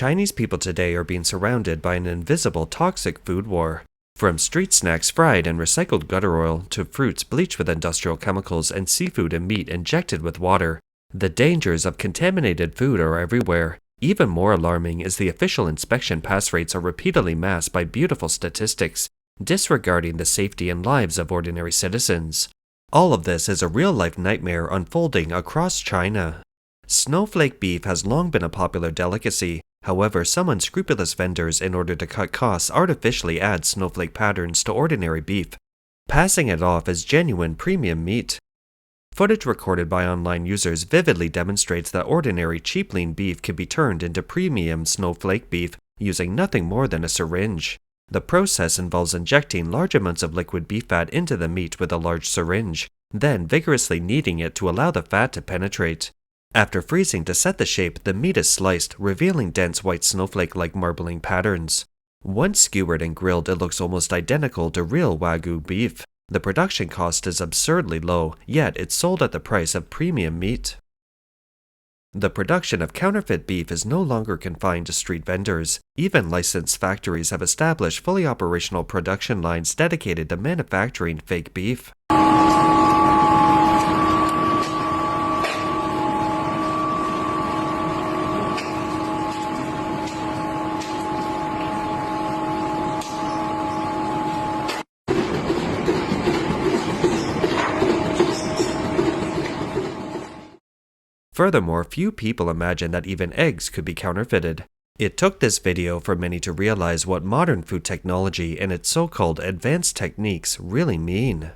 Chinese people today are being surrounded by an invisible toxic food war. From street snacks fried in recycled gutter oil to fruits bleached with industrial chemicals and seafood and meat injected with water, the dangers of contaminated food are everywhere. Even more alarming is the official inspection pass rates are repeatedly masked by beautiful statistics, disregarding the safety and lives of ordinary citizens. All of this is a real-life nightmare unfolding across China. Snowflake beef has long been a popular delicacy. However, some unscrupulous vendors, in order to cut costs, artificially add snowflake patterns to ordinary beef, passing it off as genuine premium meat. Footage recorded by online users vividly demonstrates that ordinary cheap lean beef can be turned into premium snowflake beef using nothing more than a syringe. The process involves injecting large amounts of liquid beef fat into the meat with a large syringe, then vigorously kneading it to allow the fat to penetrate. After freezing to set the shape, the meat is sliced, revealing dense white snowflake-like marbling patterns. Once skewered and grilled, it looks almost identical to real Wagyu beef. The production cost is absurdly low, yet it's sold at the price of premium meat. The production of counterfeit beef is no longer confined to street vendors. Even licensed factories have established fully operational production lines dedicated to manufacturing fake beef. Furthermore, few people imagine that even eggs could be counterfeited. It took this video for many to realize what modern food technology and its so-called advanced techniques really mean.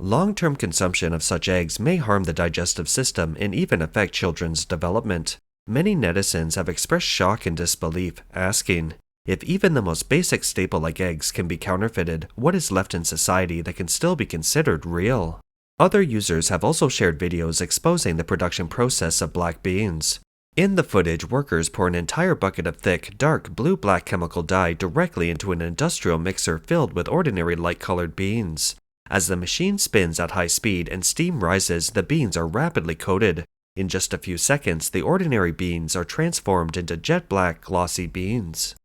Long-term consumption of such eggs may harm the digestive system and even affect children's development. Many netizens have expressed shock and disbelief, asking, if even the most basic staple like eggs can be counterfeited, what is left in society that can still be considered real? Other users have also shared videos exposing the production process of black beans. In the footage, workers pour an entire bucket of thick, dark blue-black chemical dye directly into an industrial mixer filled with ordinary light-colored beans. As the machine spins at high speed and steam rises, the beans are rapidly coated. In just a few seconds, the ordinary beans are transformed into jet-black, glossy beans.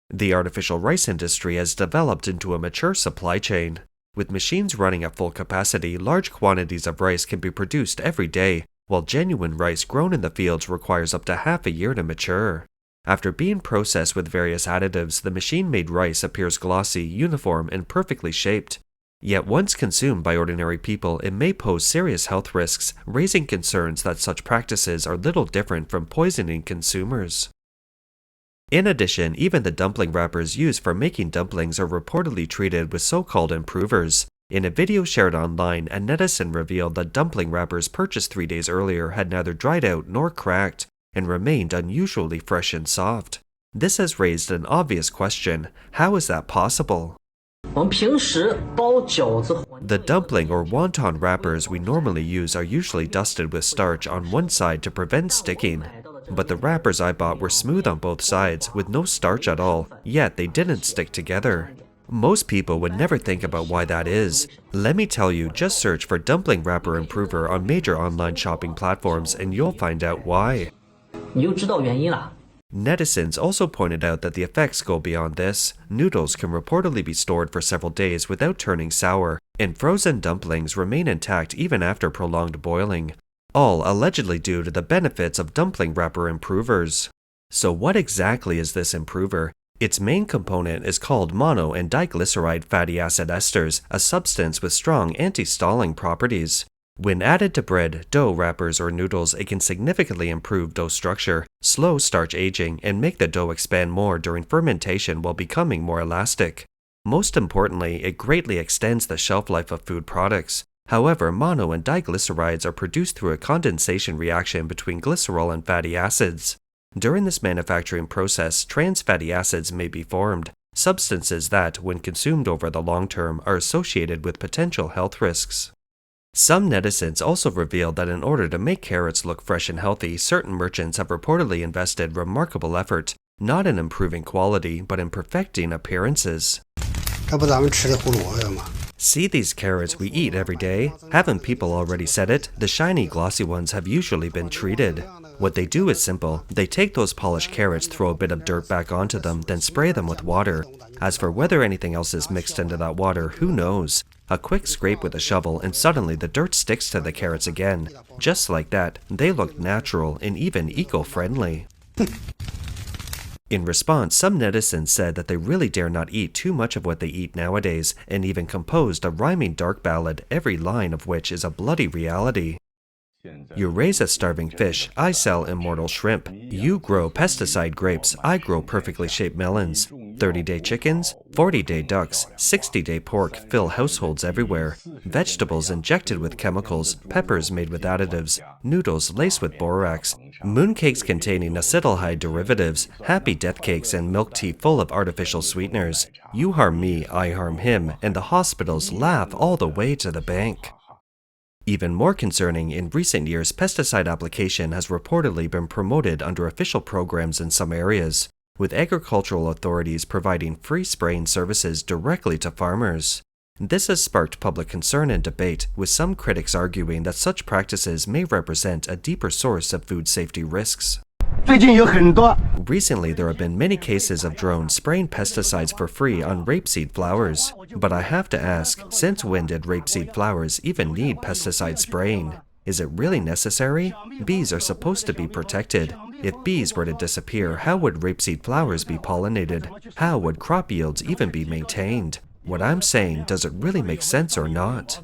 The artificial rice industry has developed into a mature supply chain. With machines running at full capacity, large quantities of rice can be produced every day, while genuine rice grown in the fields requires up to half a year to mature. After being processed with various additives, the machine-made rice appears glossy, uniform, and perfectly shaped. Yet once consumed by ordinary people, it may pose serious health risks, raising concerns that such practices are little different from poisoning consumers. In addition, even the dumpling wrappers used for making dumplings are reportedly treated with so-called improvers. In a video shared online, a netizen revealed that dumpling wrappers purchased 3 days earlier had neither dried out nor cracked, and remained unusually fresh and soft. This has raised an obvious question: how is that possible? The dumpling or wonton wrappers we normally use are usually dusted with starch on one side to prevent sticking. But the wrappers I bought were smooth on both sides, with no starch at all, yet they didn't stick together. Most people would never think about why that is. Let me tell you, just search for dumpling wrapper improver on major online shopping platforms and you'll find out why. Netizens also pointed out that the effects go beyond this. Noodles can reportedly be stored for several days without turning sour, and frozen dumplings remain intact even after prolonged boiling, all allegedly due to the benefits of dumpling wrapper improvers. So what exactly is this improver? Its main component is called mono and diglyceride fatty acid esters, a substance with strong anti-stalling properties. When added to bread, dough wrappers, or noodles, it can significantly improve dough structure, slow starch aging, and make the dough expand more during fermentation while becoming more elastic. Most importantly, it greatly extends the shelf life of food products. However, mono and diglycerides are produced through a condensation reaction between glycerol and fatty acids. During this manufacturing process, trans fatty acids may be formed, substances that, when consumed over the long term, are associated with potential health risks. Some netizens also revealed that in order to make carrots look fresh and healthy, certain merchants have reportedly invested remarkable effort, not in improving quality, but in perfecting appearances. See these carrots we eat every day? Haven't people already said it? The shiny, glossy ones have usually been treated. What they do is simple. They take those polished carrots, throw a bit of dirt back onto them, then spray them with water. As for whether anything else is mixed into that water, who knows? A quick scrape with a shovel and suddenly the dirt sticks to the carrots again. Just like that, they look natural and even eco-friendly. In response, some netizens said that they really dare not eat too much of what they eat nowadays, and even composed a rhyming dark ballad, every line of which is a bloody reality. You raise a starving fish, I sell immortal shrimp. You grow pesticide grapes, I grow perfectly shaped melons. 30-day chickens, 40-day ducks, 60-day pork fill households everywhere. Vegetables injected with chemicals, peppers made with additives, noodles laced with borax, mooncakes containing acetaldehyde derivatives, happy death cakes and milk tea full of artificial sweeteners. You harm me, I harm him, and the hospitals laugh all the way to the bank. Even more concerning, in recent years, pesticide application has reportedly been promoted under official programs in some areas, with agricultural authorities providing free spraying services directly to farmers. This has sparked public concern and debate, with some critics arguing that such practices may represent a deeper source of food safety risks. Recently, there have been many cases of drones spraying pesticides for free on rapeseed flowers. But I have to ask, since when did rapeseed flowers even need pesticide spraying? Is it really necessary? Bees are supposed to be protected. If bees were to disappear, how would rapeseed flowers be pollinated? How would crop yields even be maintained? What I'm saying, does it really make sense or not?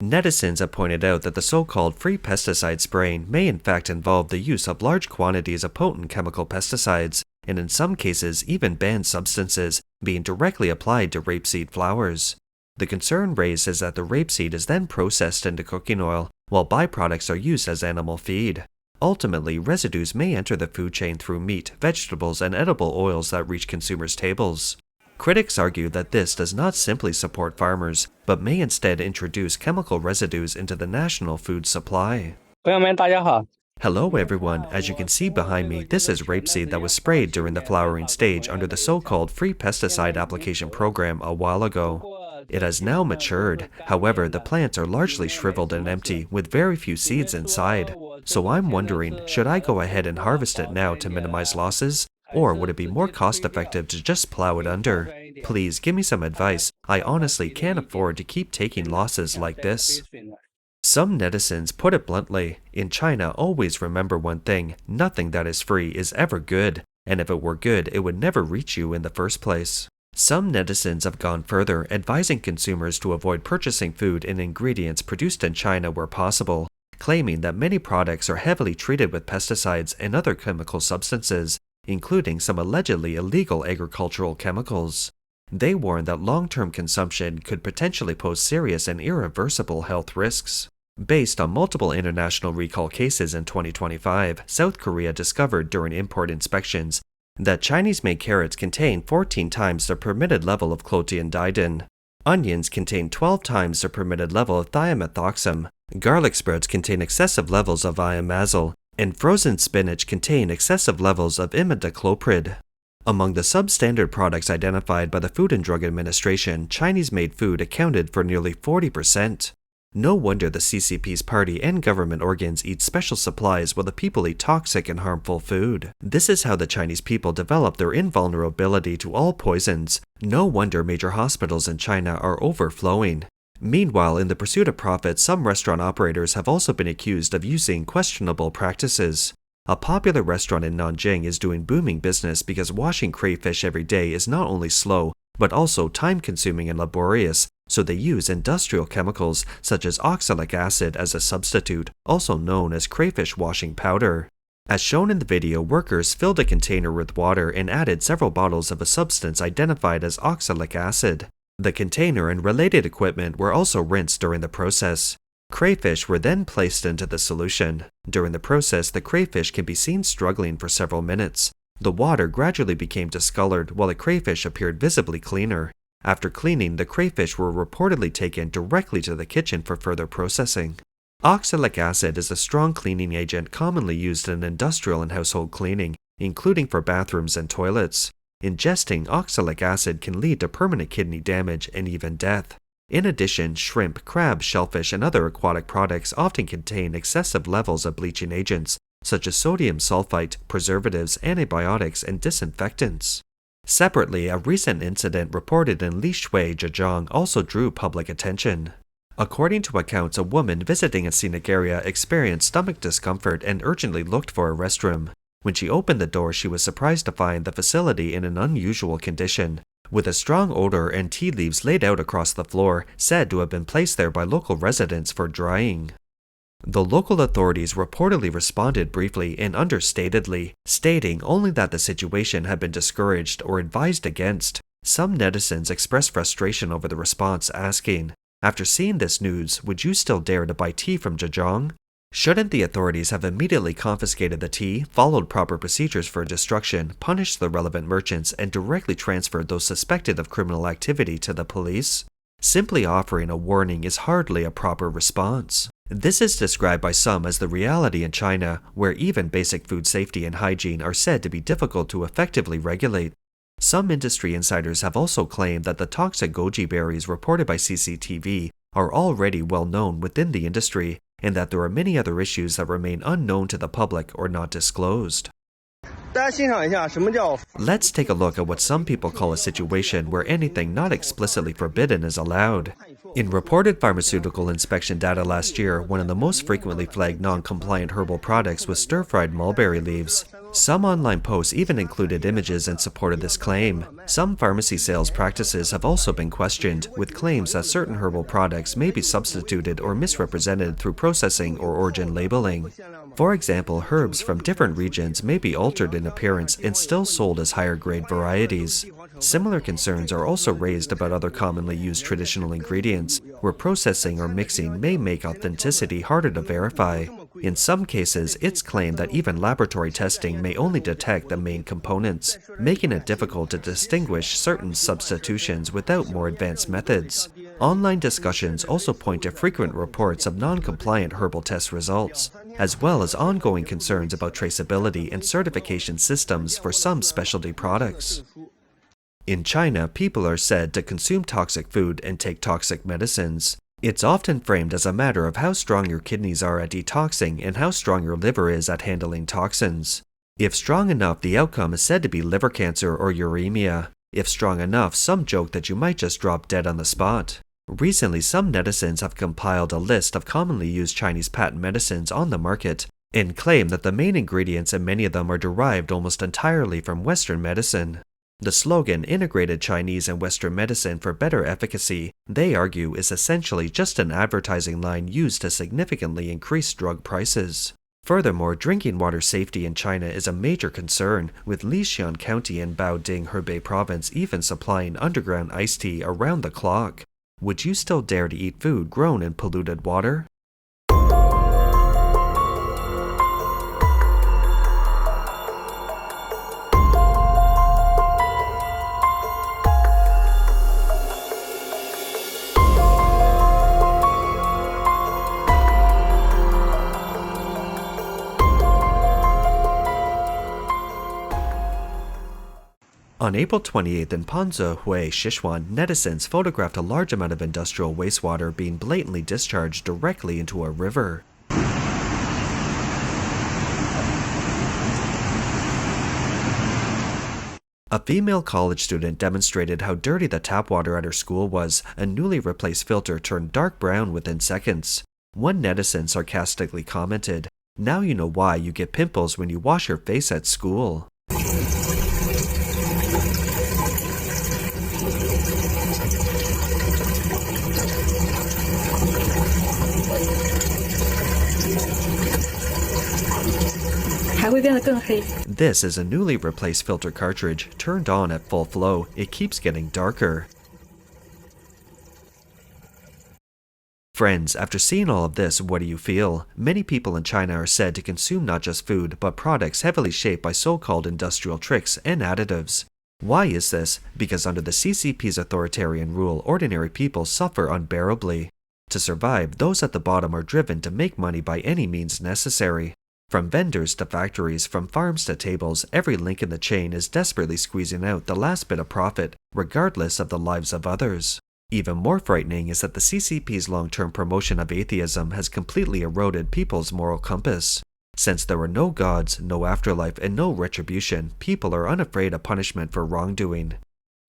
Netizens have pointed out that the so-called free pesticide spraying may in fact involve the use of large quantities of potent chemical pesticides, and in some cases even banned substances, being directly applied to rapeseed flowers. The concern raised is that the rapeseed is then processed into cooking oil, while byproducts are used as animal feed. Ultimately, residues may enter the food chain through meat, vegetables, and edible oils that reach consumers' tables. Critics argue that this does not simply support farmers, but may instead introduce chemical residues into the national food supply. Hello everyone, as you can see behind me, this is rapeseed that was sprayed during the flowering stage under the so-called free pesticide application program a while ago. It has now matured, however the plants are largely shriveled and empty with very few seeds inside. So I'm wondering, should I go ahead and harvest it now to minimize losses? Or would it be more cost-effective to just plow it under? Please give me some advice. I honestly can't afford to keep taking losses like this. Some netizens put it bluntly, in China always remember one thing, nothing that is free is ever good, and if it were good, it would never reach you in the first place. Some netizens have gone further, advising consumers to avoid purchasing food and ingredients produced in China where possible, claiming that many products are heavily treated with pesticides and other chemical substances, including some allegedly illegal agricultural chemicals. They warn that long-term consumption could potentially pose serious and irreversible health risks. Based on multiple international recall cases in 2025, South Korea discovered during import inspections that Chinese-made carrots contain 14 times the permitted level of clothianidin. Onions contain 12 times the permitted level of thiamethoxam. Garlic sprouts contain excessive levels of iamazole, and frozen spinach contain excessive levels of imidacloprid. Among the substandard products identified by the Food and Drug Administration, Chinese-made food accounted for nearly 40%. No wonder the CCP's party and government organs eat special supplies while the people eat toxic and harmful food. This is how the Chinese people develop their invulnerability to all poisons. No wonder major hospitals in China are overflowing. Meanwhile, in the pursuit of profit, some restaurant operators have also been accused of using questionable practices. A popular restaurant in Nanjing is doing booming business because washing crayfish every day is not only slow, but also time-consuming and laborious, so they use industrial chemicals such as oxalic acid as a substitute, also known as crayfish washing powder. As shown in the video, workers filled a container with water and added several bottles of a substance identified as oxalic acid. The container and related equipment were also rinsed during the process. Crayfish were then placed into the solution. During the process, the crayfish can be seen struggling for several minutes. The water gradually became discolored while the crayfish appeared visibly cleaner. After cleaning, the crayfish were reportedly taken directly to the kitchen for further processing. Oxalic acid is a strong cleaning agent commonly used in industrial and household cleaning, including for bathrooms and toilets. Ingesting oxalic acid can lead to permanent kidney damage and even death. In addition, shrimp, crab, shellfish, and other aquatic products often contain excessive levels of bleaching agents, such as sodium sulfite, preservatives, antibiotics, and disinfectants. Separately, a recent incident reported in Lishui, Zhejiang also drew public attention. According to accounts, a woman visiting a scenic area experienced stomach discomfort and urgently looked for a restroom. When she opened the door, she was surprised to find the facility in an unusual condition, with a strong odor and tea leaves laid out across the floor, said to have been placed there by local residents for drying. The local authorities reportedly responded briefly and understatedly, stating only that the situation had been discouraged or advised against. Some netizens expressed frustration over the response, asking, "After seeing this news, would you still dare to buy tea from Zhejiang? Shouldn't the authorities have immediately confiscated the tea, followed proper procedures for destruction, punished the relevant merchants, and directly transferred those suspected of criminal activity to the police?" Simply offering a warning is hardly a proper response. This is described by some as the reality in China, where even basic food safety and hygiene are said to be difficult to effectively regulate. Some industry insiders have also claimed that the toxic goji berries reported by CCTV are already well known within the industry, and that there are many other issues that remain unknown to the public or not disclosed. Let's take a look at what some people call a situation where anything not explicitly forbidden is allowed. In reported pharmaceutical inspection data last year, one of the most frequently flagged non-compliant herbal products was stir-fried mulberry leaves. Some online posts even included images in support of this claim. Some pharmacy sales practices have also been questioned, with claims that certain herbal products may be substituted or misrepresented through processing or origin labeling. For example, herbs from different regions may be altered in appearance and still sold as higher-grade varieties. Similar concerns are also raised about other commonly used traditional ingredients, where processing or mixing may make authenticity harder to verify. In some cases, it's claimed that even laboratory testing may only detect the main components, making it difficult to distinguish certain substitutions without more advanced methods. Online discussions also point to frequent reports of non-compliant herbal test results, as well as ongoing concerns about traceability and certification systems for some specialty products. In China, people are said to consume toxic food and take toxic medicines. It's often framed as a matter of how strong your kidneys are at detoxing and how strong your liver is at handling toxins. If strong enough, the outcome is said to be liver cancer or uremia. If strong enough, some joke that you might just drop dead on the spot. Recently, some netizens have compiled a list of commonly used Chinese patent medicines on the market and claim that the main ingredients in many of them are derived almost entirely from Western medicine. The slogan, "Integrated Chinese and Western Medicine for Better Efficacy," they argue is essentially just an advertising line used to significantly increase drug prices. Furthermore, drinking water safety in China is a major concern, with Lixian County in Baoding, Hebei Province even supplying underground iced tea around the clock. Would you still dare to eat food grown in polluted water? On April 28th in Panze, Hui, Sichuan, netizens photographed a large amount of industrial wastewater being blatantly discharged directly into a river. A female college student demonstrated how dirty the tap water at her school was. A newly replaced filter turned dark brown within seconds. One netizen sarcastically commented, "Now you know why you get pimples when you wash your face at school." This is a newly replaced filter cartridge. Turned on at full flow, it keeps getting darker. Friends, after seeing all of this, what do you feel? Many people in China are said to consume not just food, but products heavily shaped by so-called industrial tricks and additives. Why is this? Because under the CCP's authoritarian rule, ordinary people suffer unbearably. To survive, those at the bottom are driven to make money by any means necessary. From vendors to factories, from farms to tables, every link in the chain is desperately squeezing out the last bit of profit, regardless of the lives of others. Even more frightening is that the CCP's long-term promotion of atheism has completely eroded people's moral compass. Since there are no gods, no afterlife, and no retribution, people are unafraid of punishment for wrongdoing.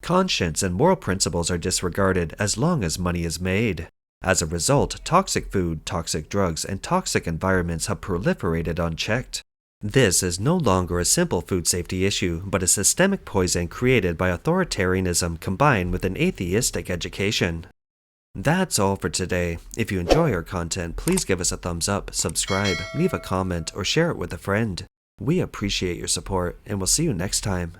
Conscience and moral principles are disregarded as long as money is made. As a result, toxic food, toxic drugs, and toxic environments have proliferated unchecked. This is no longer a simple food safety issue, but a systemic poison created by authoritarianism combined with an atheistic education. That's all for today. If you enjoy our content, please give us a thumbs up, subscribe, leave a comment, or share it with a friend. We appreciate your support, and we'll see you next time.